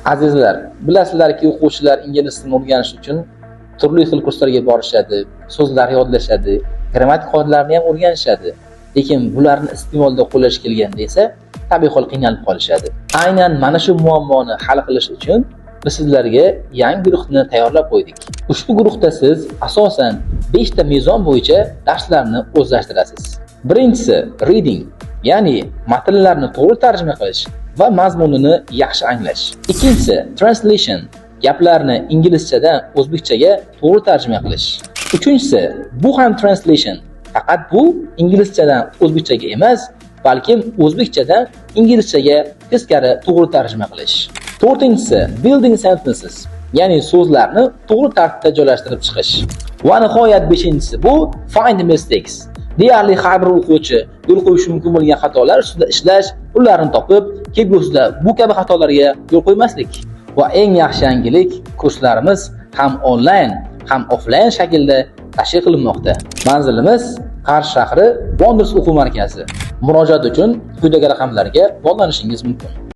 Azizlar, bilasizlarki, o'quvchilar ingliz tilini o'rganish uchun turli xil kurslarga borishadi, so'zlar yodlashadi, grammatik qoidalarni ham o'rganishadi. Lekin bularni iste'molda qo'llash kelganda esa tabiiy hol qiynalib qolishadi. Aynan mana shu muammoni hal qilish uchun biz sizlarga yangi guruhni tayyorlab qo'ydik. Ushbu guruhda siz asosan 5 ta mezon bo'yicha darslarni o'zlashtirasiz. Birinchisi reading, ya'ni matnlarni to'g'ri tarjima qilish va mazmunini yaxshi anglash. Ikkinchisi translation, gaplarni inglizchadan o'zbekchaga to'g'ri tarjima qilish. Uchinchisi bu ham translation, faqat bu inglizchadan o'zbekchaga emas, balkim o'zbekchadan inglizchaga teskari to'g'ri tarjima qilish. To'rtinchisi building sentences, ya'ni so'zlarni to'g'ri tartibda joylashtirib chiqish. Va nihoyat beshinchisi bu find mistakes. Deyarli har bir o'quvchi yo'l qo'yishi mumkin bo'lgan xatolar ustida ishlash, ularni topib, kelgusida bu kabi xatolarga yo'l qo'ymaslik. Va eng yaxshi yangilik, kurslarimiz ham onlayn, ham offlayn shaklda tashkil qilinmoqda. Manzilimiz Qarshi shahri Wonders o'quv markazi. Murojaat uchun quyidagi raqamlarga bog'lanishingiz mumkin.